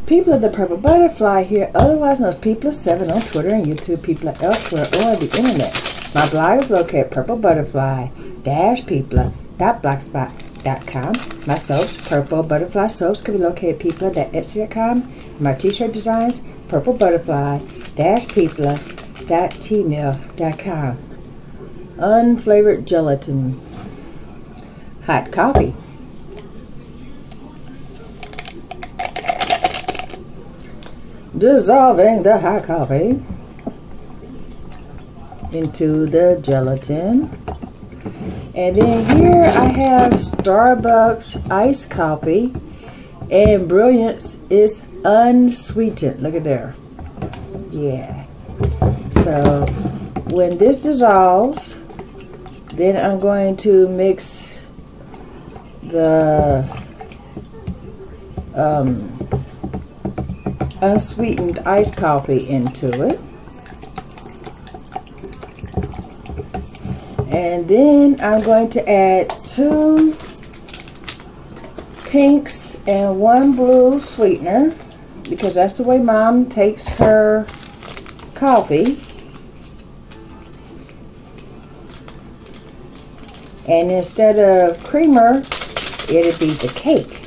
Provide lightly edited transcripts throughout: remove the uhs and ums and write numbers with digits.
People of the Purple Butterfly here, otherwise known as People7 on Twitter and YouTube, People elsewhere on the internet. My blog is located at purplebutterfly-people.blogspot.com. My soaps, Purple Butterfly soaps, can be located at people.etsy.com. My t-shirt designs, purplebutterfly-people.gmail.com. Unflavored gelatin. Hot coffee. Dissolving the hot coffee into the gelatin. And then here I have Starbucks iced coffee, and Brilliance is unsweetened. Look at there. Yeah. So when this dissolves, then I'm going to mix the unsweetened iced coffee into it. And then I'm going to add 2 pinks and 1 blue sweetener, because that's the way Mom takes her coffee. And instead of creamer, it'll be the cake.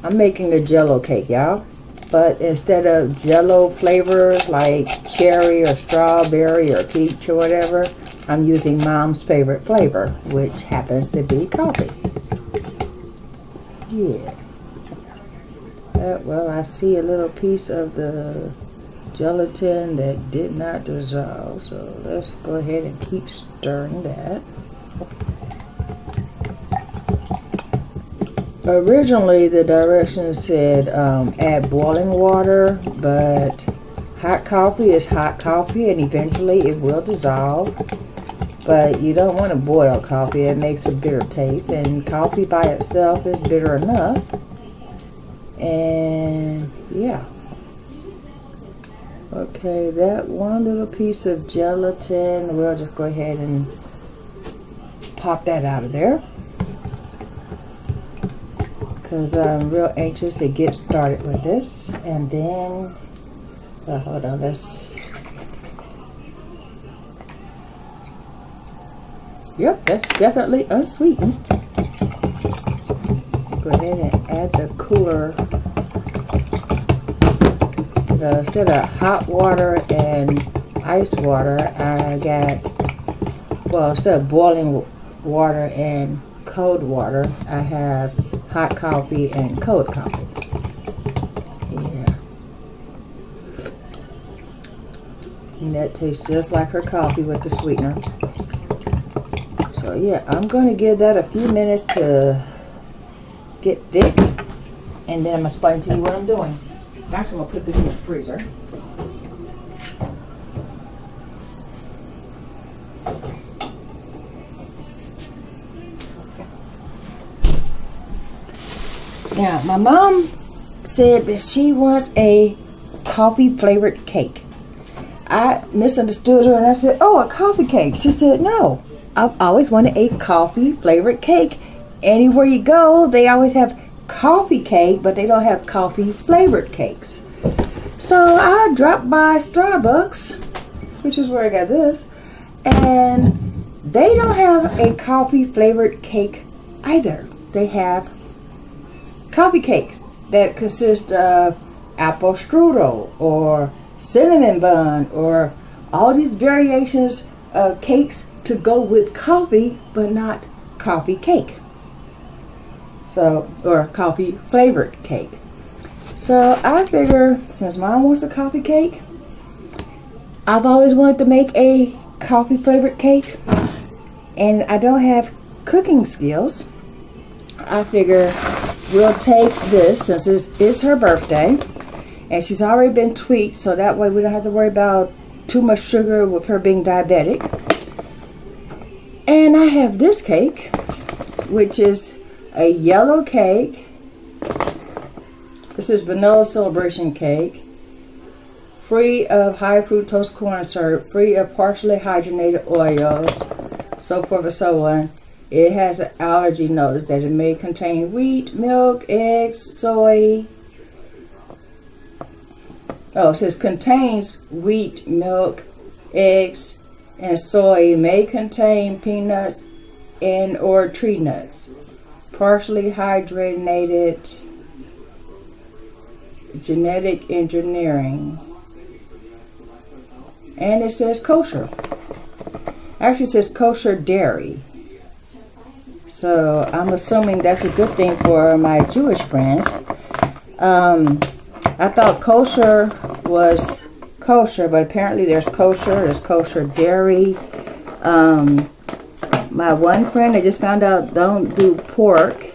I'm making a Jello cake, y'all. But instead of Jello flavors like cherry or strawberry or peach or whatever, I'm using Mom's favorite flavor, which happens to be coffee. Yeah. Well, I see a little piece of the gelatin that did not dissolve, so let's go ahead and keep stirring that. Originally, the directions said add boiling water, but hot coffee is hot coffee, and eventually it will dissolve. But you don't want to boil coffee. It makes a bitter taste, and coffee by itself is bitter enough. And yeah. Okay, that one little piece of gelatin, we'll just go ahead and pop that out of there, because I'm real anxious to get started with this. And then, hold on, yep, that's definitely unsweetened. Go ahead and add the cooler. Instead of hot water and ice water, I got, well, instead of boiling water and cold water, I have hot coffee and cold coffee. Yeah. And that tastes just like her coffee with the sweetener. So yeah, I'm going to give that a few minutes to get thick, and then I'm going to explain to you what I'm doing. Actually, I'm going to put this in the freezer. Now, my mom said that she wants a coffee flavored cake. I misunderstood her and I said, oh, a coffee cake. She said, no, I've always wanted a coffee flavored cake. Anywhere you go, they always have coffee cake, but they don't have coffee flavored cakes. So I dropped by Starbucks, which is where I got this, and they don't have a coffee flavored cake either. They have coffee cakes that consist of apple strudel or cinnamon bun or all these variations of cakes to go with coffee, but not coffee cake. So, or coffee flavored cake. So I figure, since Mom wants a coffee cake, I've always wanted to make a coffee flavored cake, and I don't have cooking skills. I figure we'll take this, since it's her birthday, and she's already been tweaked, so that way we don't have to worry about too much sugar with her being diabetic. And I have this cake, which is a yellow cake. This is vanilla celebration cake, free of high fructose corn syrup, free of partially hydrogenated oils, so forth and so on. It has an allergy notice that it may contain wheat, milk, eggs, soy, Oh, it says contains wheat, milk, eggs, and soy. May contain peanuts and or tree nuts. Partially hydrogenated genetic engineering. And it says kosher. Actually, it says kosher dairy. So I'm assuming that's a good thing for my Jewish friends. I thought kosher was kosher, but apparently there's kosher dairy. My one friend, I just found out, don't do pork.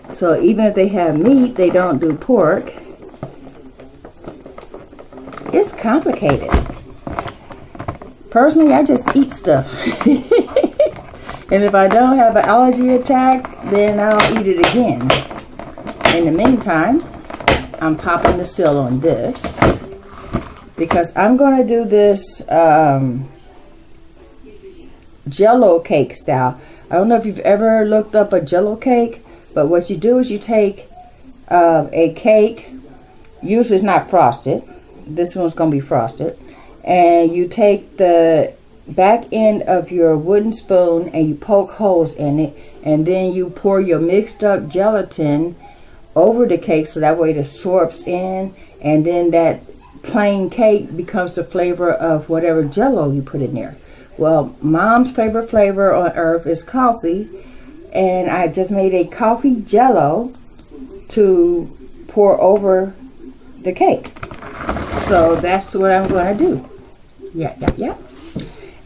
So even if they have meat, they don't do pork. It's complicated. Personally, I just eat stuff. And if I don't have an allergy attack, then I'll eat it again. In the meantime, I'm popping the seal on this because I'm going to do this Jello cake style. I don't know if you've ever looked up a Jello cake, but what you do is you take a cake, usually it's not frosted. This one's going to be frosted. And you take the back end of your wooden spoon and you poke holes in it, and then you pour your mixed up gelatin over the cake so that way it absorbs in, and then that plain cake becomes the flavor of whatever Jello you put in there. Well, Mom's favorite flavor on earth is coffee, and I just made a coffee Jello to pour over the cake. So that's what I'm going to do. Yeah.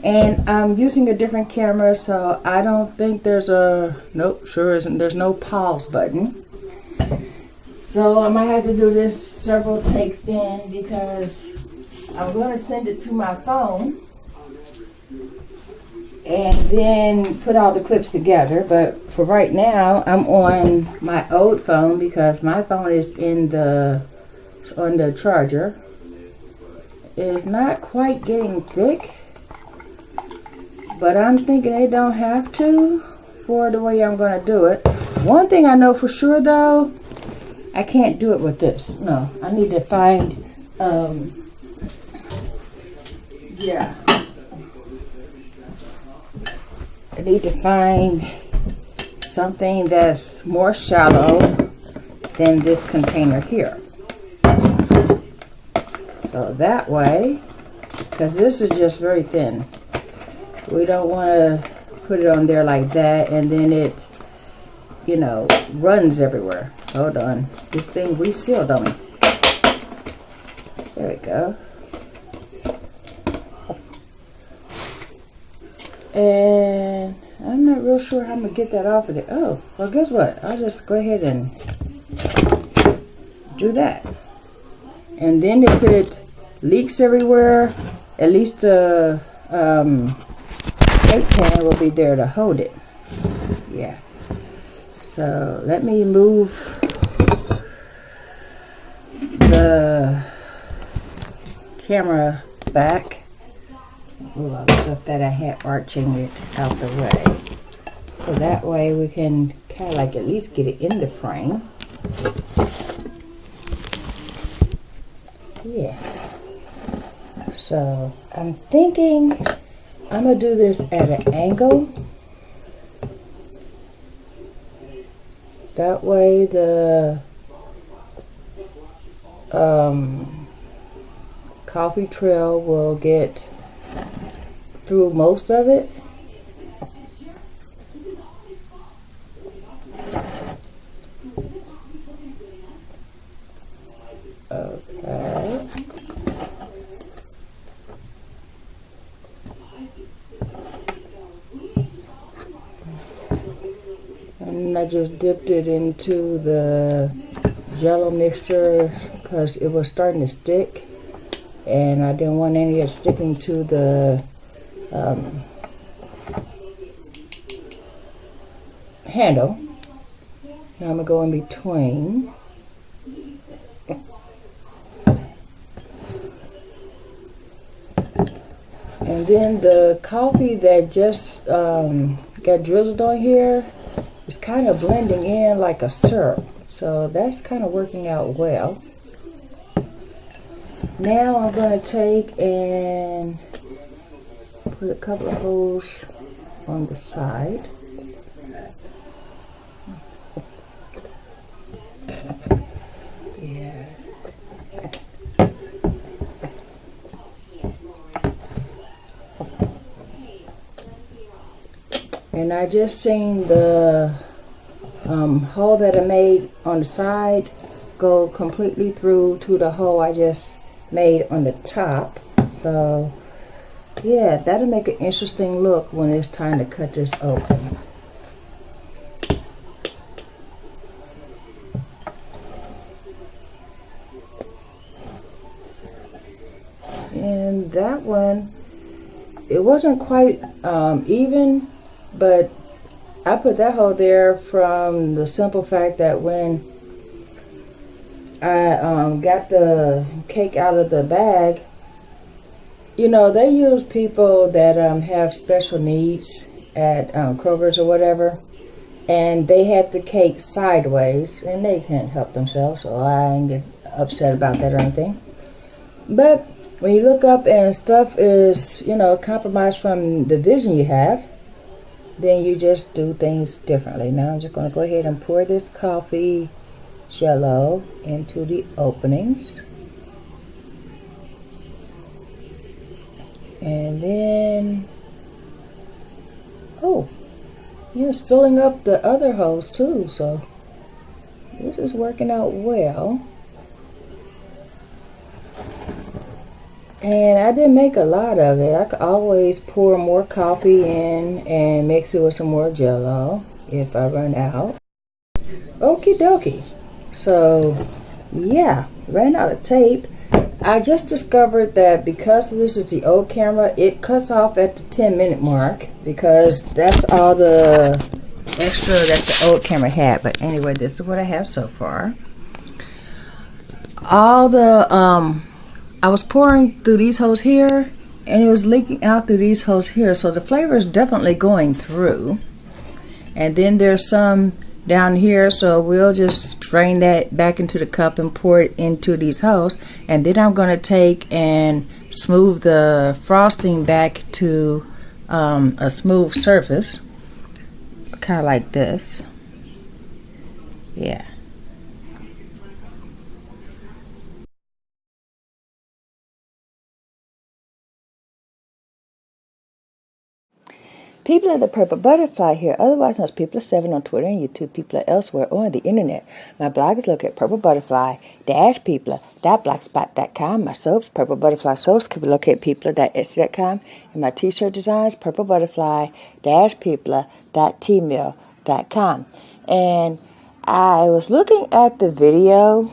And I'm using a different camera, so I don't think there's a, nope, sure isn't, there's no pause button. So I might have to do this several takes in because I'm going to send it to my phone and then put all the clips together. But for right now, I'm on my old phone because my phone is on the charger. It's not quite getting thick, but I'm thinking they don't have to for the way I'm going to do it. One thing I know for sure though, I can't do it with this. No, I need to find, yeah. I need to find something that's more shallow than this container here. So that way, because this is just very thin. We don't want to put it on there like that and then it, you know, runs everywhere. Hold on. This thing resealed on me. There we go. And I'm not real sure how I'm going to get that off of there. Oh, well, guess what? I'll just go ahead and do that. And then if it leaks everywhere, at least the cake pan will be there to hold it. Yeah. So let me move the camera back. Ooh, all the stuff that I had arching it out the way. So that way we can kind of like at least get it in the frame. Yeah. So I'm thinking I'm going to do this at an angle. That way the coffee trail will get through most of it. Okay. And I just dipped it into the Jello mixture because it was starting to stick and I didn't want any of it sticking to the handle. Now I'm going to go in between. And then the coffee that just got drizzled on here is kind of blending in like a syrup. So that's kind of working out well. Now I'm going to take and put a couple of holes on the side. Yeah. And I just seen the hole that I made on the side go completely through to the hole I just made on the top. So yeah, that'll make an interesting look when it's time to cut this open. And that one, it wasn't quite even, but I put that hole there from the simple fact that when I got the cake out of the bag, you know, they use people that have special needs at Kroger's or whatever, and they had the cake sideways, and they can't help themselves, so I didn't get upset about that or anything. But when you look up and stuff is, you know, compromised from the vision you have, then you just do things differently. Now I'm just going to go ahead and pour this coffee jello into the openings. And then, oh, it's filling up the other holes too, so this is working out well. And I didn't make a lot of it. I could always pour more coffee in and mix it with some more jello if I run out. Okie dokie. So, yeah, ran out of tape. I just discovered that because this is the old camera, it cuts off at the 10-minute mark because that's all the extra that the old camera had. But anyway, this is what I have so far. All the, I was pouring through these holes here, and it was leaking out through these holes here. So the flavor is definitely going through. And then there's some down here, so we'll just drain that back into the cup and pour it into these holes. And then I'm going to take and smooth the frosting back to a smooth surface, kind of like this. Yeah. People of the Purple Butterfly here, otherwise known as People of 7 on Twitter and YouTube, People of elsewhere on the internet. My blog is located at purplebutterfly-people.blogspot.com. My soaps, Purple Butterfly Soaps, can be located at people.etsy.com. And my t-shirt designs, purplebutterfly-people.tmail.com. And I was looking at the video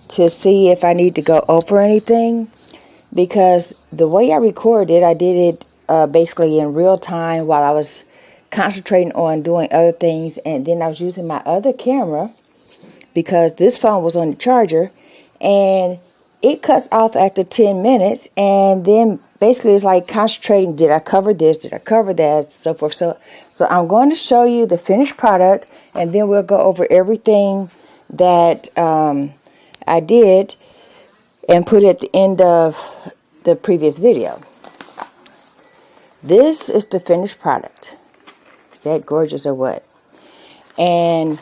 to see if I need to go over anything, because the way I recorded, I did it basically in real time while I was concentrating on doing other things, and then I was using my other camera because this phone was on the charger, and it cuts off after 10 minutes, and then basically it's like concentrating, did I cover this, did I cover that, so forth. So I'm going to show you the finished product, and then we'll go over everything that I did and put at the end of the previous video. This is the finished product. Is that gorgeous or what? And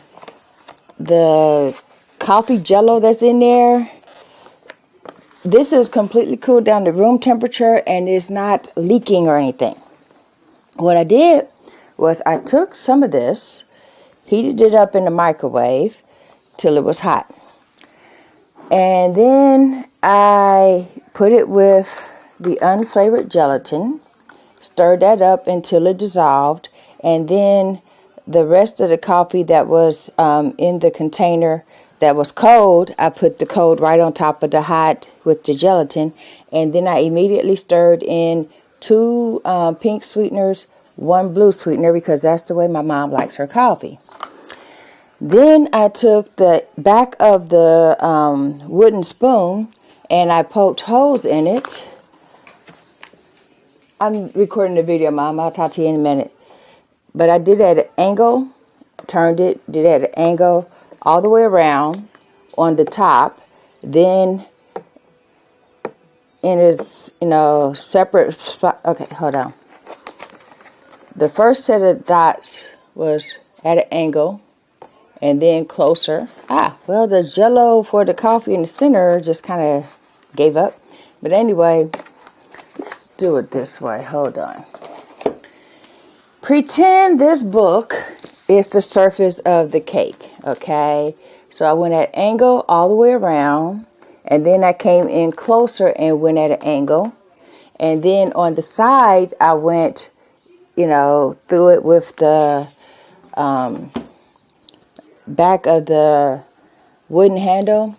the coffee jello that's in there, this is completely cooled down to room temperature and is not leaking or anything. What I did was I took some of this, heated it up in the microwave till it was hot. And then I put it with the unflavored gelatin, stirred that up until it dissolved, and then the rest of the coffee that was in the container that was cold, I put the cold right on top of the hot with the gelatin, and then I immediately stirred in 2 pink sweeteners, 1 blue sweetener, because that's the way my mom likes her coffee. Then I took the back of the wooden spoon and I poked holes in it. I'm recording the video, Mom. I'll talk to you in a minute. But I did it at an angle, turned it, did it at an angle all the way around on the top. Then in its, separate spot. Okay, hold on. The first set of dots was at an angle and then closer. Well, the jello for the coffee in the center just kind of gave up. But anyway, let's do it this way. Hold on. Pretend this book is the surface of the cake, okay? So I went at an angle all the way around, and then I came in closer and went at an angle. And then on the side, I went, through it with the back of the wooden handle.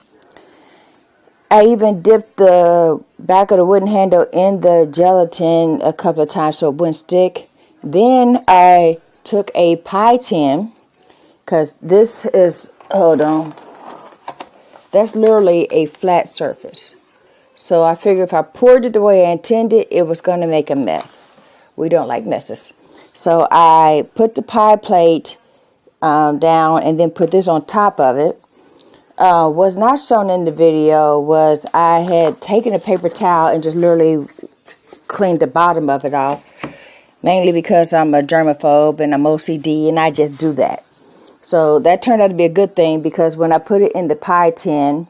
I even dipped the back of the wooden handle in the gelatin a couple of times so it wouldn't stick. Then I took a pie tin, because this is, hold on, that's literally a flat surface. So I figured if I poured it the way I intended, it was going to make a mess. We don't like messes. So I put the pie plate down and then put this on top of it. Was not shown in the video was I had taken a paper towel and just literally cleaned the bottom of it off. Mainly because I'm a germaphobe and I'm OCD and I just do that. So that turned out to be a good thing because when I put it in the pie tin,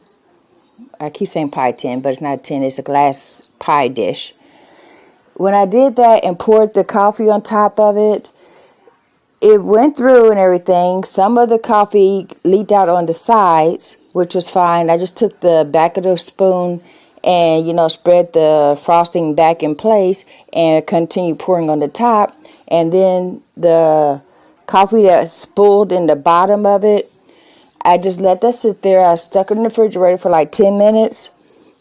I keep saying pie tin, but it's not a tin, it's a glass pie dish. When I did that and poured the coffee on top of it, it went through and everything. Some of the coffee leaked out on the sides, which was fine. I just took the back of the spoon and, spread the frosting back in place and continued pouring on the top. And then the coffee that spooled in the bottom of it, I just let that sit there. I stuck it in the refrigerator for like 10 minutes.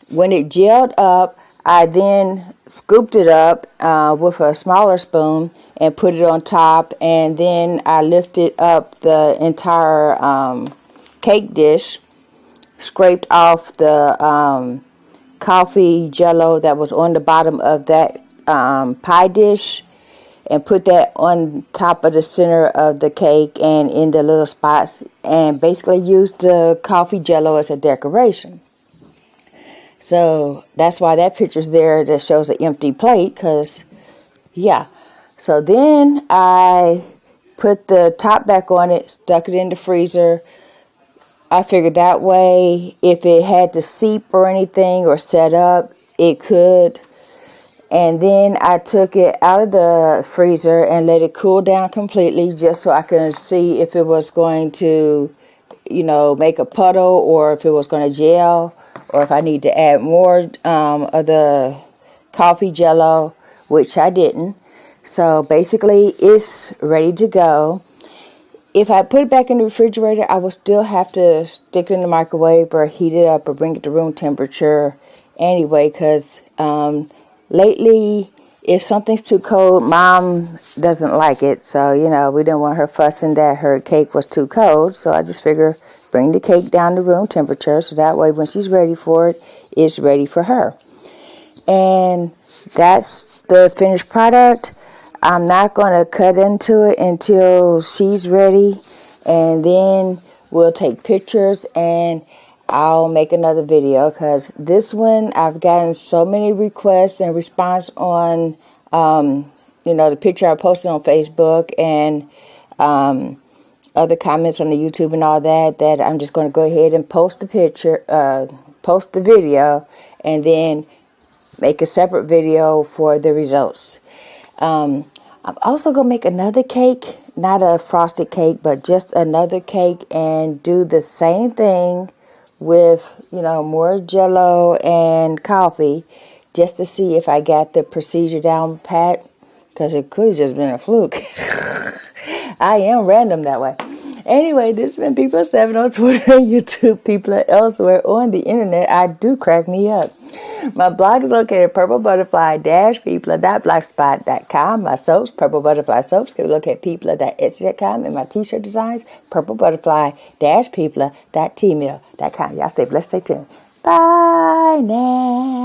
When it gelled up, I then scooped it up with a smaller spoon and put it on top. And then I lifted up the entire cake dish, scraped off the coffee jello that was on the bottom of that pie dish, and put that on top of the center of the cake and in the little spots, and basically used the coffee jello as a decoration. So that's why that picture's there that shows an empty plate, because, yeah. So then I put the top back on it, stuck it in the freezer. I figured that way, if it had to seep or anything or set up, it could. And then I took it out of the freezer and let it cool down completely just so I could see if it was going to, make a puddle or if it was going to gel or if I need to add more of the coffee jello, which I didn't. So basically it's ready to go. If I put it back in the refrigerator, I will still have to stick it in the microwave or heat it up or bring it to room temperature anyway, because lately, if something's too cold, Mom doesn't like it. So, we didn't want her fussing that her cake was too cold. So I just figure bring the cake down to room temperature so that way when she's ready for it, it's ready for her. And that's the finished product. I'm not going to cut into it until she's ready. And then we'll take pictures and I'll make another video, because this one I've gotten so many requests and response on, the picture I posted on Facebook and other comments on the YouTube and all that I'm just going to go ahead and post the video, and then make a separate video for the results. I'm also going to make another cake, not a frosted cake, but just another cake, and do the same thing with, more jello and coffee, just to see if I got the procedure down pat, because it could have just been a fluke. I am random that way. Anyway, this has been People at 7 on Twitter and YouTube. People are elsewhere on the internet. I do crack me up. My blog is located at purplebutterfly-people.blogspot.com. My soaps, Purple Butterfly Soaps, can be located at people.etsy.com. And my t-shirt designs, purplebutterfly-people.tmail.com. Y'all stay blessed, stay tuned. Bye now.